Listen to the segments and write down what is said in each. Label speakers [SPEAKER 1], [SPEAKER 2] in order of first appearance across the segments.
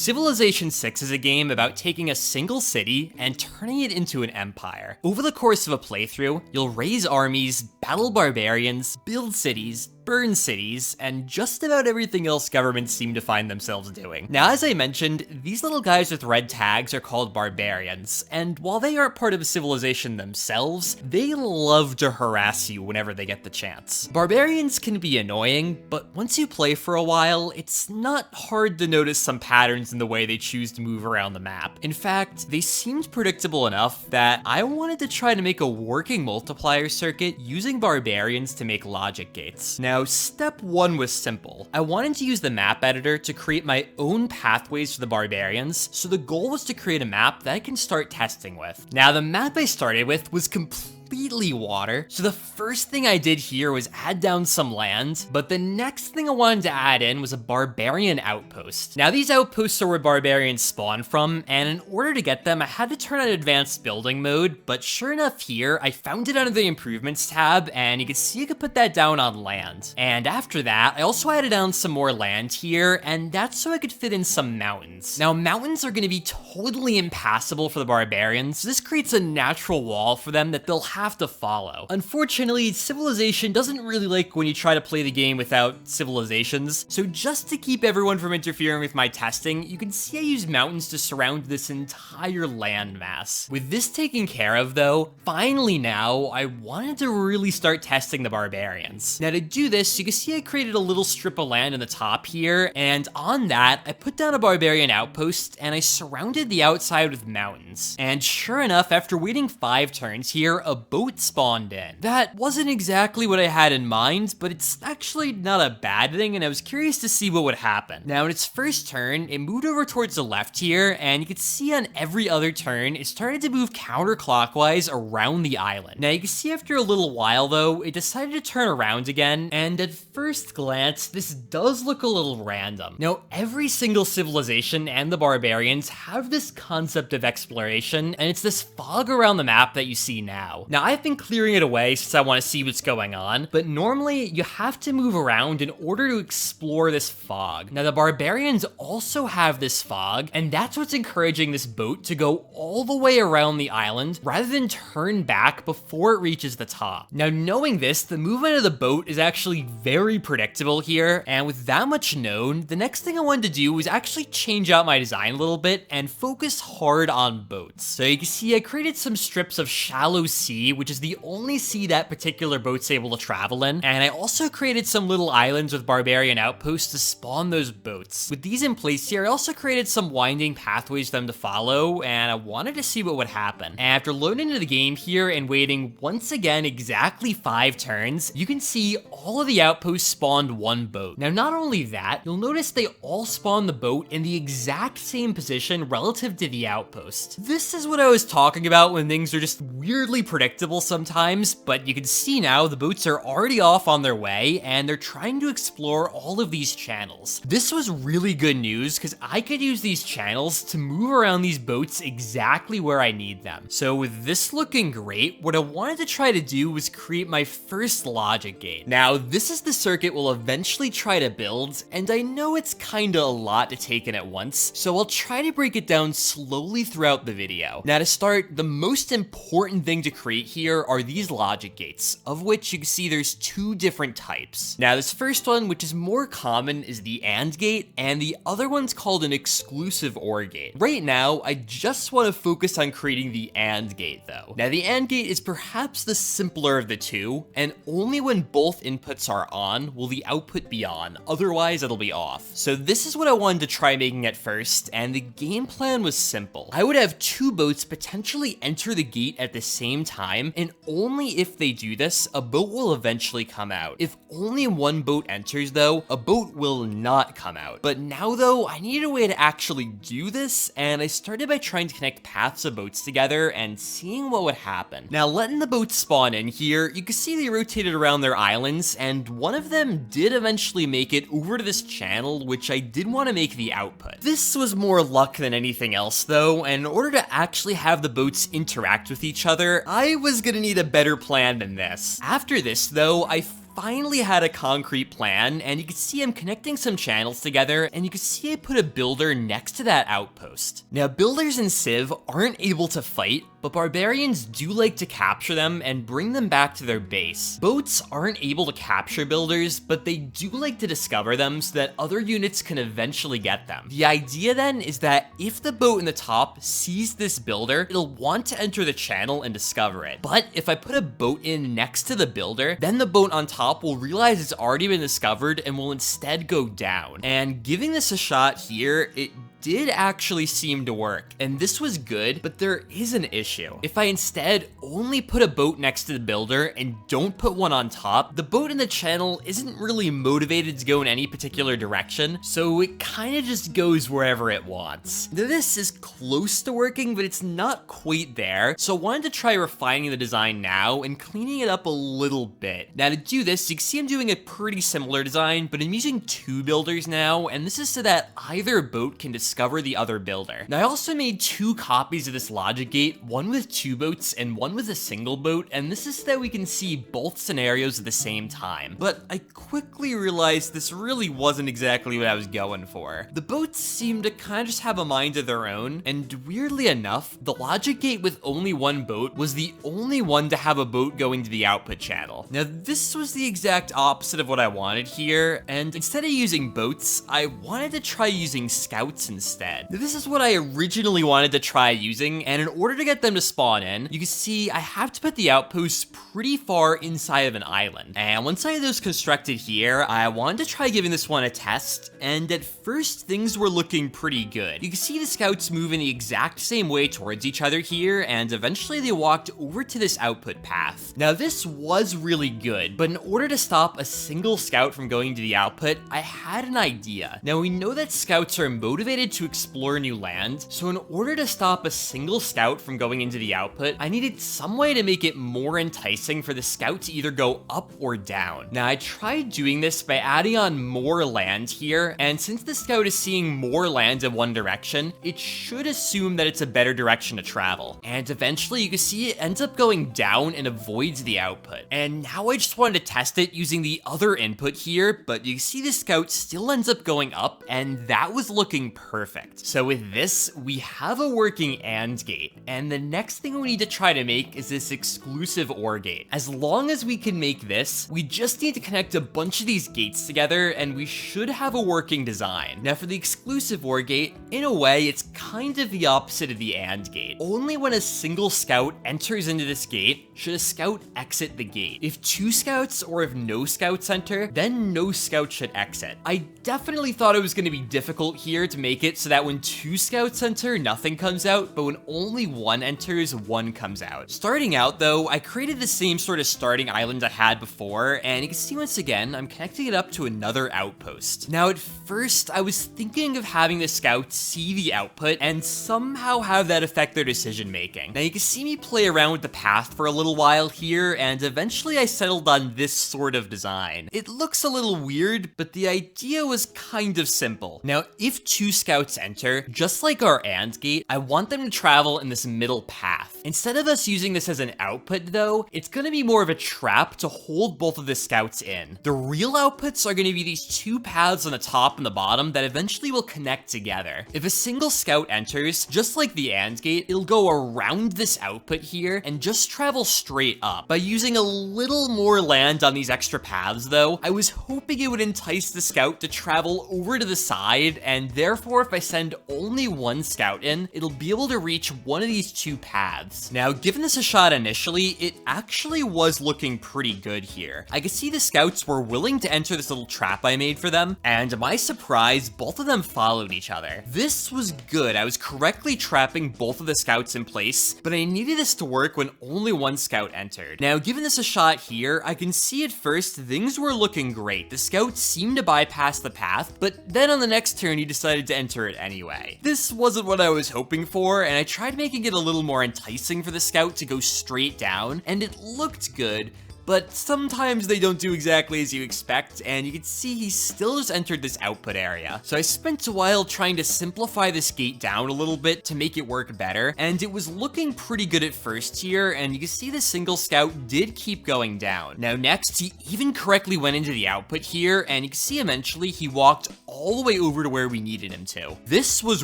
[SPEAKER 1] Civilization 6 is a game about taking a single city and turning it into an empire. Over the course of a playthrough, you'll raise armies, battle barbarians, build cities, burn cities, and just about everything else governments seem to find themselves doing. Now, as I mentioned, these little guys with red tags are called barbarians, and while they aren't part of a civilization themselves, they love to harass you whenever they get the chance. Barbarians can be annoying, but once you play for a while, it's not hard to notice some patterns in the way they choose to move around the map. In fact, they seemed predictable enough that I wanted to try to make a working multiplier circuit using barbarians to make logic gates. Now, step 1 was simple. I wanted to use the map editor to create my own pathways for the barbarians, so the goal was to create a map that I can start testing with. Now, the map I started with was completely water, so the first thing I did here was add down some land, but the next thing I wanted to add in was a barbarian outpost. Now, these outposts are where barbarians spawn from, and in order to get them, I had to turn on advanced building mode, but sure enough here, I found it under the improvements tab, and you can see I could put that down on land. And after that, I also added down some more land here, and that's so I could fit in some mountains. Now, mountains are going to be totally impassable for the barbarians, so this creates a natural wall for them that they'll have to follow. Unfortunately, Civilization doesn't really like when you try to play the game without civilizations, so just to keep everyone from interfering with my testing, you can see I used mountains to surround this entire landmass. With this taken care of though, finally now, I wanted to really start testing the barbarians. Now to do this, you can see I created a little strip of land in the top here, and on that, I put down a barbarian outpost, and I surrounded the outside with mountains. And sure enough, after waiting 5 turns here, a boat spawned in. That wasn't exactly what I had in mind, but it's actually not a bad thing, and I was curious to see what would happen. Now, in its first turn, it moved over towards the left here, and you can see on every other turn, it started to move counterclockwise around the island. Now, you can see after a little while, though, it decided to turn around again, and at first glance, this does look a little random. Now, every single civilization and the barbarians have this concept of exploration, and it's this fog around the map that you see now. Now, I've been clearing it away since I want to see what's going on, but normally you have to move around in order to explore this fog. Now, the barbarians also have this fog, and that's what's encouraging this boat to go all the way around the island rather than turn back before it reaches the top. Now, knowing this, the movement of the boat is actually very predictable here, and with that much known, the next thing I wanted to do was actually change out my design a little bit and focus hard on boats. So you can see I created some strips of shallow sea, which is the only sea that particular boat's able to travel in, and I also created some little islands with barbarian outposts to spawn those boats. With these in place here, I also created some winding pathways for them to follow, and I wanted to see what would happen. And after loading into the game here and waiting once again exactly 5 turns, you can see all of the outposts spawned one boat. Now, not only that, you'll notice they all spawn the boat in the exact same position relative to the outpost. This is what I was talking about when things are just weirdly predictable sometimes, but you can see now the boats are already off on their way, and they're trying to explore all of these channels. This was really good news, because I could use these channels to move around these boats exactly where I need them. So with this looking great, what I wanted to try to do was create my first logic gate. Now, this is the circuit we'll eventually try to build, and I know it's kinda a lot to take in at once, so I'll try to break it down slowly throughout the video. Now, to start, the most important thing to create here are these logic gates, of which you can see there's 2 different types. Now, this first one, which is more common, is the AND gate, and the other one's called an exclusive OR gate. Right now, I just want to focus on creating the AND gate, though. Now, the AND gate is perhaps the simpler of the 2, and only when both inputs are on will the output be on, otherwise it'll be off. So this is what I wanted to try making at first, and the game plan was simple. I would have 2 boats potentially enter the gate at the same time, and only if they do this, a boat will eventually come out. If only one boat enters though, a boat will not come out. But now though, I needed a way to actually do this, and I started by trying to connect paths of boats together and seeing what would happen. Now, letting the boats spawn in here, you can see they rotated around their islands, and one of them did eventually make it over to this channel, which I did want to make the output. This was more luck than anything else though, and in order to actually have the boats interact with each other, I was gonna need a better plan than this. After this though, I finally had a concrete plan, and you can see I'm connecting some channels together, and you can see I put a builder next to that outpost. Now, builders in Civ aren't able to fight, but barbarians do like to capture them and bring them back to their base. Boats aren't able to capture builders, but they do like to discover them so that other units can eventually get them. The idea then is that if the boat in the top sees this builder, it'll want to enter the channel and discover it. But if I put a boat in next to the builder, then the boat on top will realize it's already been discovered and will instead go down. And giving this a shot here, it did actually seem to work, and this was good, but there is an issue. If I instead only put a boat next to the builder and don't put one on top, the boat in the channel isn't really motivated to go in any particular direction, so it kind of just goes wherever it wants. Now, this is close to working, but it's not quite there, so I wanted to try refining the design now and cleaning it up a little bit. Now, to do this, you can see I'm doing a pretty similar design, but I'm using two builders now, and this is so that either boat can discover the other builder. Now, I also made two copies of this logic gate, one with two boats and one with a single boat, and this is so that we can see both scenarios at the same time. But I quickly realized this really wasn't exactly what I was going for. The boats seem to kind of just have a mind of their own, and weirdly enough, the logic gate with only one boat was the only one to have a boat going to the output channel. Now, this was the exact opposite of what I wanted here, and instead of using boats, I wanted to try using scouts instead. Now, this is what I originally wanted to try using, and in order to get them to spawn in, you can see I have to put the outposts pretty far inside of an island. And once I had those constructed here, I wanted to try giving this one a test, and at first things were looking pretty good. You can see the scouts move in the exact same way towards each other here, and eventually they walked over to this output path. Now, this was really good, but in order to stop a single scout from going to the output, I had an idea. Now, we know that scouts are motivated to explore new land, so in order to stop a single scout from going into the output, I needed some way to make it more enticing for the scout to either go up or down. Now, I tried doing this by adding on more land here, and since the scout is seeing more land in one direction, it should assume that it's a better direction to travel. And eventually, you can see it ends up going down and avoids the output. And now I just wanted to test it using the other input here, but you can see the scout still ends up going up, and that was looking perfect. So with this, we have a working AND gate, and the next thing we need to try to make is this exclusive OR gate. As long as we can make this, we just need to connect a bunch of these gates together, and we should have a working design. Now, for the exclusive OR gate, in a way, it's kind of the opposite of the AND gate. Only when a single scout enters into this gate should a scout exit the gate. If two scouts or if no scouts enter, then no scout should exit. I definitely thought it was going to be difficult here to make it so that when two scouts enter, nothing comes out, but when only one enters, one comes out. Starting out though, I created the same sort of starting island I had before, and you can see once again, I'm connecting it up to another outpost. Now, at first, I was thinking of having the scouts see the output and somehow have that affect their decision making. Now, you can see me play around with the path for a little while here, and eventually I settled on this sort of design. It looks a little weird, but the idea was kind of simple. Now, if two scouts enter, just like our AND gate, I want them to travel in this middle path. Instead of us using this as an output though, it's gonna be more of a trap to hold both of the scouts in. The real outputs are gonna be these two paths on the top and the bottom that eventually will connect together. If a single scout enters, just like the AND gate, it'll go around this output here and just travel straight up. By using a little more land on these extra paths though, I was hoping it would entice the scout to travel over to the side, and therefore if I send only one scout in, it'll be able to reach one of these two paths. Now, given this a shot initially, it actually was looking pretty good here. I could see the scouts were willing to enter this little trap I made for them, and to my surprise, both of them followed each other. This was good. I was correctly trapping both of the scouts in place, but I needed this to work when only one scout entered. Now, given this a shot here, I can see at first things were looking great. The scout seemed to bypass the path, but then on the next turn, he decided to enter it anyway. This wasn't what I was hoping for, and I tried making it a little more enticing for the scout to go straight down, and it looked good, but sometimes they don't do exactly as you expect, and you can see he still just entered this output area. So I spent a while trying to simplify this gate down a little bit to make it work better, and it was looking pretty good at first here, and you can see the single scout did keep going down. Now next, he even correctly went into the output here, and you can see eventually he walked all the way over to where we needed him to. This was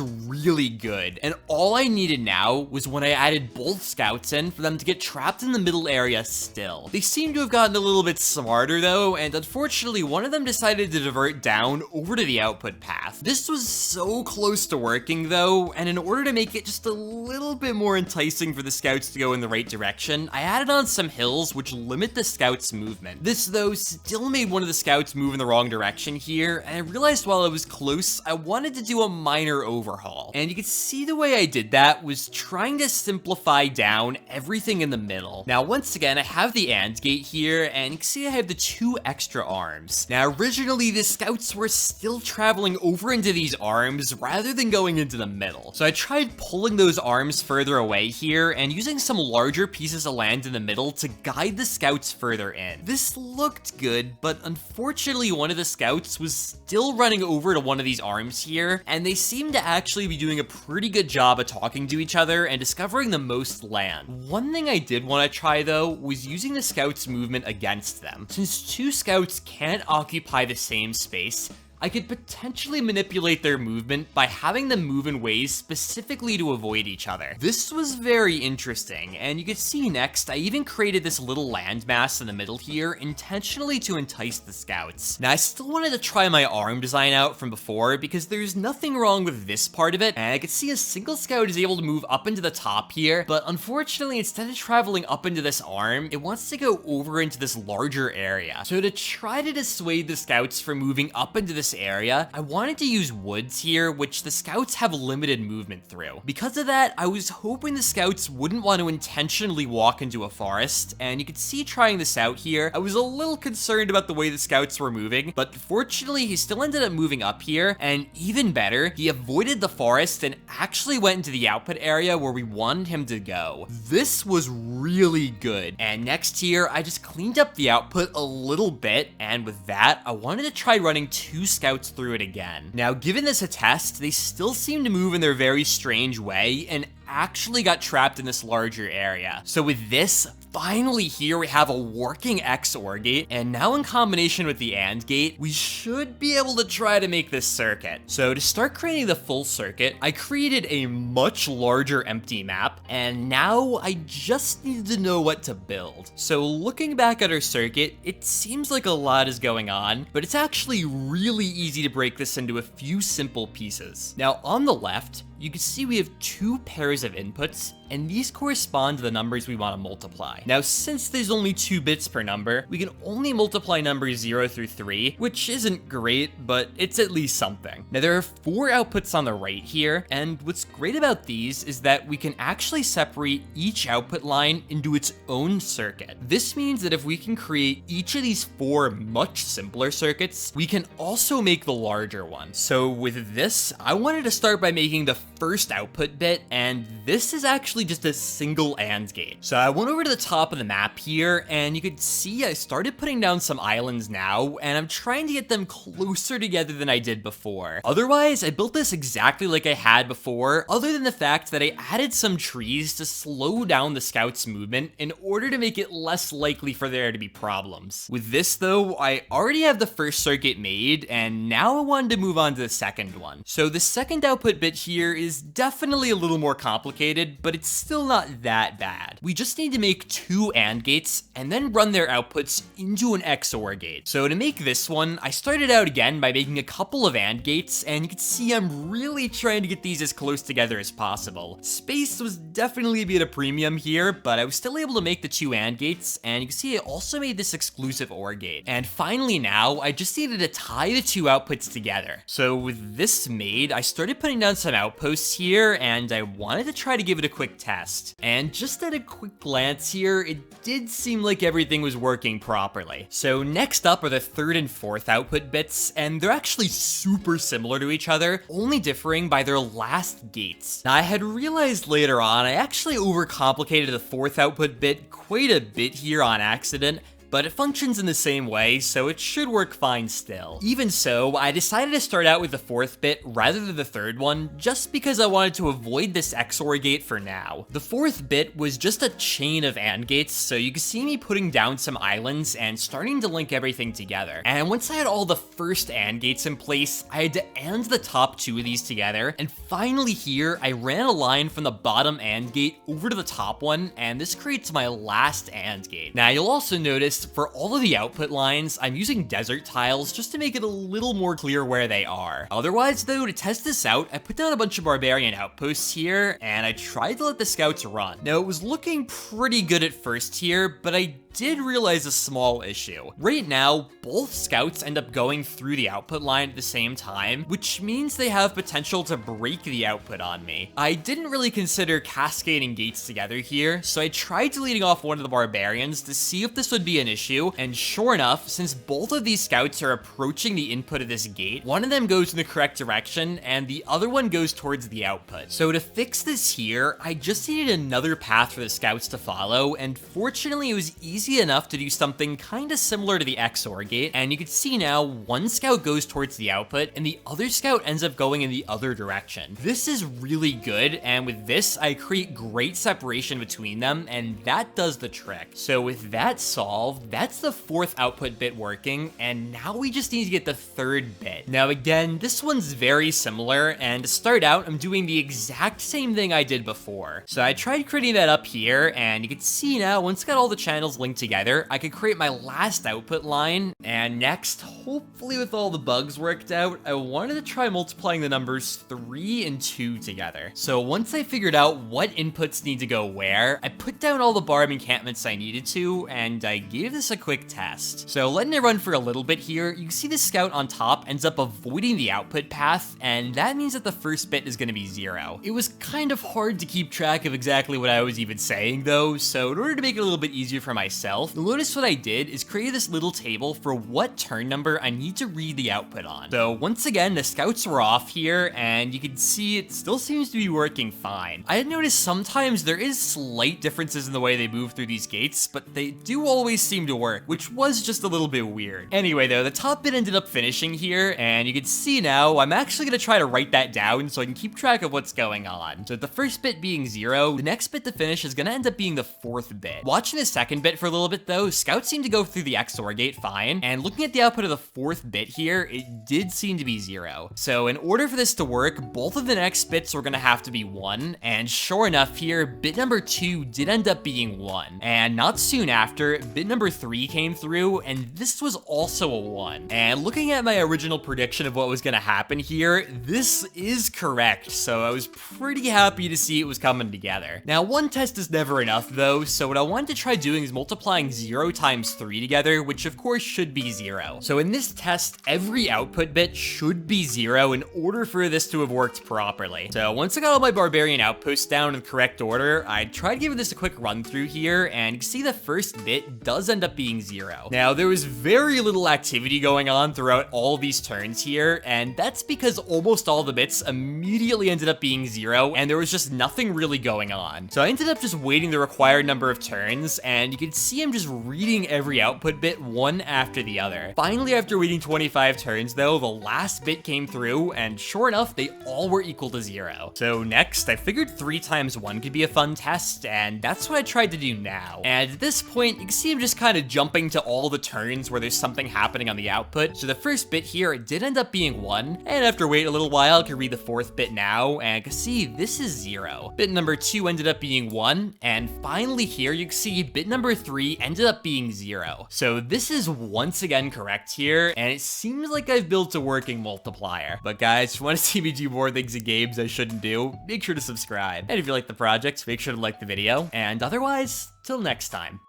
[SPEAKER 1] really good, and all I needed now was when I added both scouts in for them to get trapped in the middle area still. They seem to have gotten a little bit smarter though, and unfortunately one of them decided to divert down over to the output path. This was so close to working though, and in order to make it just a little bit more enticing for the scouts to go in the right direction, I added on some hills which limit the scouts' movement. This though still made one of the scouts move in the wrong direction here, and I realized while I was close, I wanted to do a minor overhaul. And you can see the way I did that was trying to simplify down everything in the middle. Now once again, I have the AND gate here, and you can see I have the 2 extra arms. Now originally the scouts were still traveling over into these arms rather than going into the middle. So I tried pulling those arms further away here and using some larger pieces of land in the middle to guide the scouts further in. This looked good, but unfortunately one of the scouts was still running over to one of these arms here, and they seemed to actually be doing a pretty good job of talking to each other and discovering the most land. One thing I did want to try though was using the scouts' movement against them. Since 2 scouts can't occupy the same space, I could potentially manipulate their movement by having them move in ways specifically to avoid each other. This was very interesting, and you can see next, I even created this little landmass in the middle here intentionally to entice the scouts. Now, I still wanted to try my arm design out from before because there's nothing wrong with this part of it, and I could see a single scout is able to move up into the top here, but unfortunately, instead of traveling up into this arm, it wants to go over into this larger area. So to try to dissuade the scouts from moving up into this area, I wanted to use woods here, which the scouts have limited movement through. Because of that, I was hoping the scouts wouldn't want to intentionally walk into a forest, and you can see trying this out here, I was a little concerned about the way the scouts were moving, but fortunately he still ended up moving up here, and even better, he avoided the forest and actually went into the output area where we wanted him to go. This was really good, and next here, I just cleaned up the output a little bit, and with that, I wanted to try running 2 scouts through it again. Now, given this a test, they still seem to move in their very strange way, and actually got trapped in this larger area. So with this, finally here we have a working XOR gate, and now in combination with the AND gate, we should be able to try to make this circuit. So to start creating the full circuit, I created a much larger empty map, and now I just need to know what to build. So looking back at our circuit, it seems like a lot is going on, but it's actually really easy to break this into a few simple pieces. Now on the left, you can see we have 2 pairs of inputs, and these correspond to the numbers we want to multiply. Now, since there's only 2 bits per number, we can only multiply numbers 0 through 3, which isn't great, but it's at least something. Now, there are 4 outputs on the right here, and what's great about these is that we can actually separate each output line into its own circuit. This means that if we can create each of these 4 much simpler circuits, we can also make the larger one. So with this, I wanted to start by making the first output bit, and this is actually just a single AND gate. So I went over to the top of the map here, and you could see I started putting down some islands now, and I'm trying to get them closer together than I did before. Otherwise, I built this exactly like I had before, other than the fact that I added some trees to slow down the scouts' movement in order to make it less likely for there to be problems. With this though, I already have the first circuit made, and now I wanted to move on to the second one. So the second output bit here is definitely a little more complicated, but it's still not that bad. We just need to make 2 AND gates and then run their outputs into an XOR gate. So to make this one, I started out again by making a couple of AND gates, and you can see I'm really trying to get these as close together as possible. Space was definitely a bit of a premium here, but I was still able to make the 2 AND gates, and you can see I also made this exclusive OR gate. And finally now, I just needed to tie the 2 outputs together. So with this made, I started putting down some outposts here, and I wanted to try to give it a quick test. And just at a quick glance here, it did seem like everything was working properly. So next up are the 3rd and 4th output bits, and they're actually super similar to each other, only differing by their last gates. Now I had realized later on, I actually overcomplicated the 4th output bit quite a bit here on accident, but it functions in the same way, so it should work fine still. Even so, I decided to start out with the 4th bit rather than the 3rd one, just because I wanted to avoid this XOR gate for now. The 4th bit was just a chain of AND gates, so you can see me putting down some islands and starting to link everything together. And once I had all the first AND gates in place, I had to AND the top 2 of these together, and finally here, I ran a line from the bottom AND gate over to the top one, and this creates my last AND gate. Now, you'll also notice for all of the output lines, I'm using desert tiles just to make it a little more clear where they are. Otherwise, though, to test this out, I put down a bunch of barbarian outposts here, and I tried to let the scouts run. Now, it was looking pretty good at first here, but I did realize a small issue. Right now, both scouts end up going through the output line at the same time, which means they have potential to break the output on me. I didn't really consider cascading gates together here, so I tried deleting off one of the barbarians to see if this would be an issue, and sure enough, since both of these scouts are approaching the input of this gate, one of them goes in the correct direction, and the other one goes towards the output. So to fix this here, I just needed another path for the scouts to follow, and fortunately it was easy enough to do something kinda similar to the XOR gate, and you can see now one scout goes towards the output and the other scout ends up going in the other direction. This is really good, and with this I create great separation between them, and that does the trick. So with that solved, that's the 4th output bit working, and now we just need to get the 3rd bit. Now again, this one's very similar, and to start out, I'm doing the exact same thing I did before. So I tried creating that up here, and you can see now once I got all the channels linked together, I could create my last output line, and next, hopefully with all the bugs worked out, I wanted to try multiplying the numbers 3 and 2 together. So once I figured out what inputs need to go where, I put down all the barb encampments I needed to, and I gave this a quick test. So letting it run for a little bit here, you can see the scout on top ends up avoiding the output path, and that means that the first bit is going to be 0. It was kind of hard to keep track of exactly what I was even saying though, so in order to make it a little bit easier for myself, you'll notice what I did is create this little table for what turn number I need to read the output on. So once again, the scouts were off here, and you can see it still seems to be working fine. I had noticed sometimes there is slight differences in the way they move through these gates, but they do always seem to work, which was just a little bit weird. Anyway though, the top bit ended up finishing here, and you can see now I'm actually going to try to write that down so I can keep track of what's going on. So the first bit being 0, the next bit to finish is going to end up being the 4th bit. Watching the second bit for a little bit though, scouts seem to go through the XOR gate fine, and looking at the output of the 4th bit here, it did seem to be 0. So in order for this to work, both of the next bits were going to have to be 1, and sure enough here, bit number 2 did end up being 1. And not soon after, bit number 3 came through, and this was also a 1. And looking at my original prediction of what was going to happen here, this is correct, so I was pretty happy to see it was coming together. Now, one test is never enough though, so what I wanted to try doing is multiplying 0 times 3 together, which of course should be 0. So in this test, every output bit should be 0 in order for this to have worked properly. So once I got all my barbarian outposts down in the correct order, I tried giving this a quick run through here, and you can see the first bit does end up being 0. Now, there was very little activity going on throughout all these turns here, and that's because almost all the bits immediately ended up being 0, and there was just nothing really going on. So I ended up just waiting the required number of turns, and you can see I'm just reading every output bit one after the other. Finally, after waiting 25 turns though, the last bit came through, and sure enough, they all were equal to 0. So next, I figured 3 times 1 could be a fun test, and that's what I tried to do now. And at this point, you can see I'm just kind of jumping to all the turns where there's something happening on the output. So the first bit here, it did end up being 1, and after waiting a little while, I could read the 4th bit now, and I can see this is 0. Bit number 2 ended up being 1, and finally here, you can see bit number 3 ended up being 0. So this is once again correct here, and it seems like I've built a working multiplier. But guys, if you want to see me do more things in games I shouldn't do, make sure to subscribe. And if you like the project, make sure to like the video, and otherwise, till next time.